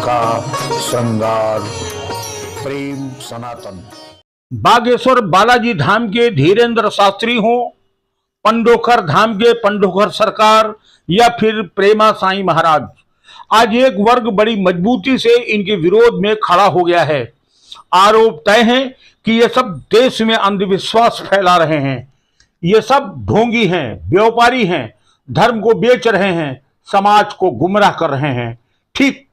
का श्रृंगार प्रेम सनातन। बागेश्वर बालाजी धाम के धीरेन्द्र शास्त्री हो, पंडोखर धाम के पंडोखर सरकार या फिर प्रेमा साईं महाराज, आज एक वर्ग बड़ी मजबूती से इनके विरोध में खड़ा हो गया है। आरोप तय है कि ये सब देश में अंधविश्वास फैला रहे हैं, ये सब ढोंगी हैं, व्यापारी हैं, धर्म को बेच रहे हैं, समाज को गुमराह कर रहे हैं। ठीक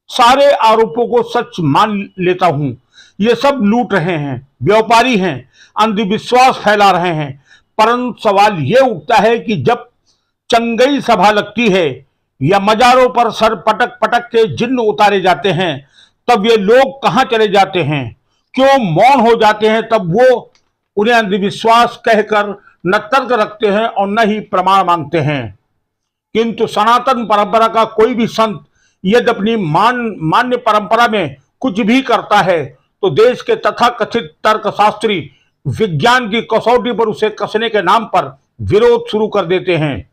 सारे आरोपों को सच मान लेता हूं, ये सब लूट रहे हैं, व्यापारी हैं, अंधविश्वास फैला रहे हैं। परंतु सवाल ये उठता है कि जब चंगई सभा लगती है या मजारों पर सर पटक पटक के जिन्न उतारे जाते हैं, तब ये लोग कहां चले जाते हैं, क्यों मौन हो जाते हैं? तब वो उन्हें अंधविश्वास कहकर न तर्क रखते हैं और न ही प्रमाण मांगते हैं। किंतु सनातन परंपरा का कोई भी संत यदि अपनी मान्य परंपरा में कुछ भी करता है तो देश के तथाकथित तर्कशास्त्री विज्ञान की कसौटी पर उसे कसने के नाम पर विरोध शुरू कर देते हैं।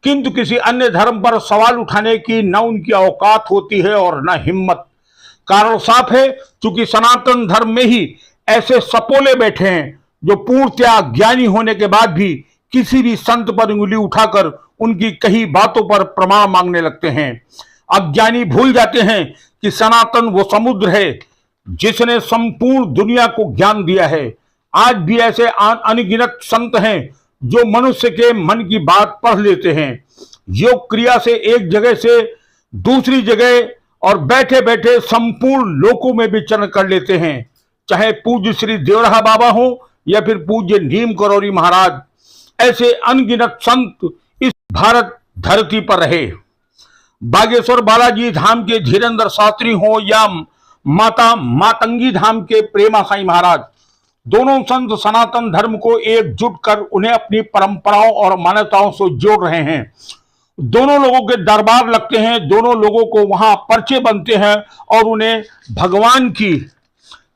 किंतु किसी अन्य धर्म पर सवाल उठाने की न उनकी औकात होती है और न हिम्मत। कारण साफ है, क्योंकि सनातन धर्म में ही ऐसे सपोले बैठे हैं जो पूर्णतया ज्ञानी होने के बाद भी किसी भी संत पर उंगली उठाकर उनकी कही बातों पर प्रमाण मांगने लगते हैं। अज्ञानी भूल जाते हैं कि सनातन वो समुद्र है जिसने संपूर्ण दुनिया को ज्ञान दिया है। आज भी ऐसे अनगिनत संत हैं जो मनुष्य के मन की बात पढ़ लेते हैं, योग क्रिया से एक जगह से दूसरी जगह और बैठे बैठे संपूर्ण लोकों में विचरण कर लेते हैं। चाहे पूज्य श्री देवराहा बाबा हो या फिर पूज्य नीम करौरी महाराज, ऐसे अनगिनत संत इस भारत धरती पर रहे। बागेश्वर बालाजी धाम के धीरेन्द्र शास्त्री हो या माता मातंगी धाम के प्रेमा साईं महाराज, दोनों संत सनातन धर्म को एकजुट कर उन्हें अपनी परंपराओं और मान्यताओं से जोड़ रहे हैं। दोनों लोगों के दरबार लगते हैं, दोनों लोगों को वहां पर्चे बनते हैं और उन्हें भगवान की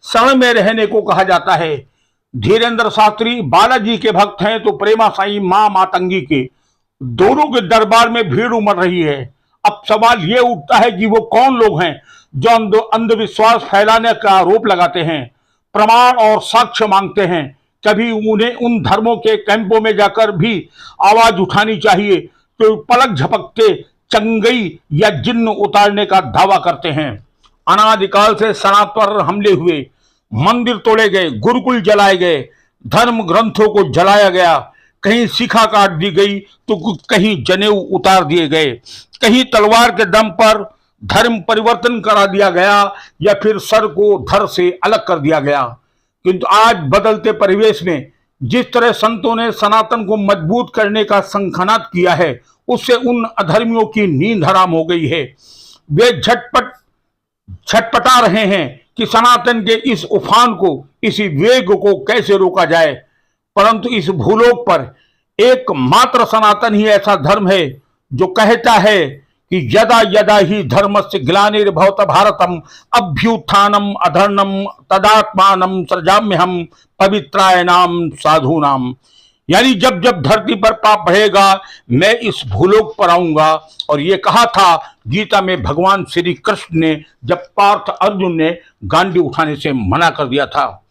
शरण में रहने को कहा जाता है। धीरेन्द्र शास्त्री बालाजी के भक्त हैं तो प्रेमा साईं मां मातंगी के। दोनों के दरबार में भीड़ उमड़ रही है। अब सवाल यह उठता है कि वो कौन लोग हैं जो अंधविश्वास फैलाने का आरोप लगाते हैं, प्रमाण और साक्ष्य मांगते हैं। कभी उन्हें उन धर्मों के कैंपों में जाकर भी आवाज उठानी चाहिए तो पलक झपकते चंगई या जिन्न उतारने का दावा करते हैं। अनादिकाल से सनातन पर हमले हुए, मंदिर तोड़े गए, गुरुकुल जलाए गए, धर्म ग्रंथों को जलाया गया, कहीं शिखा काट दी गई तो कहीं जनेऊ उतार दिए गए, कहीं तलवार के दम पर धर्म परिवर्तन करा दिया गया या फिर सर को धड़ से अलग कर दिया गया। किंतु आज बदलते परिवेश में जिस तरह संतों ने सनातन को मजबूत करने का संखनाद किया है, उससे उन अधर्मियों की नींद हराम हो गई है। वे छटपटा रहे हैं कि सनातन के इस उफान को, इसी वेग को कैसे रोका जाए। परंतु इस भूलोक पर एकमात्र सनातन ही ऐसा धर्म है जो कहता है कि यदा यदा ही धर्मस्य ग्लानिर्भवत भारतम अभ्युत्थानम अधर्मम तदात्मानं सृजाम्यहम् पवित्रायणाम साधूनाम। यानी जब जब धरती पर पाप बढ़ेगा मैं इस भूलोक पर आऊंगा। और ये कहा था गीता में भगवान श्री कृष्ण ने, जब पार्थ अर्जुन ने गांडी उठाने से मना कर दिया था।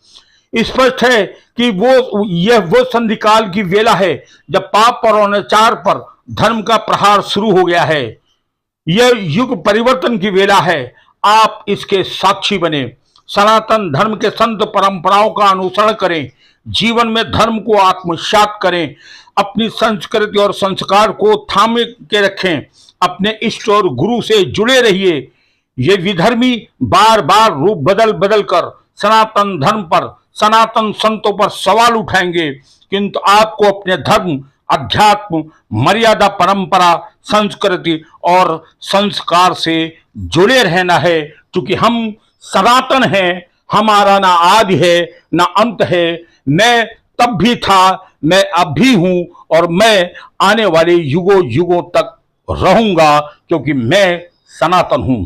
स्पष्ट है कि वो संधिकाल की वेला है जब पाप पर और अनाचार पर धर्म का प्रहार शुरू हो गया है। यह युग परिवर्तन की वेला है, आप इसके साक्षी बने। सनातन धर्म के संत परंपराओं का अनुसरण करें, जीवन में धर्म को आत्मसात करें, अपनी संस्कृति और संस्कार को थामे के रखें, अपने इष्ट और गुरु से जुड़े रहिए। ये विधर्मी बार बार रूप बदल बदल कर सनातन धर्म पर, सनातन संतों पर सवाल उठाएंगे, किंतु आपको अपने धर्म, अध्यात्म, मर्यादा, परंपरा, संस्कृति और संस्कार से जुड़े रहना है। क्योंकि हम सनातन हैं, हमारा ना आदि है ना अंत है। मैं तब भी था, मैं अब भी हूं और मैं आने वाले युगों युगों तक रहूंगा, क्योंकि मैं सनातन हूं।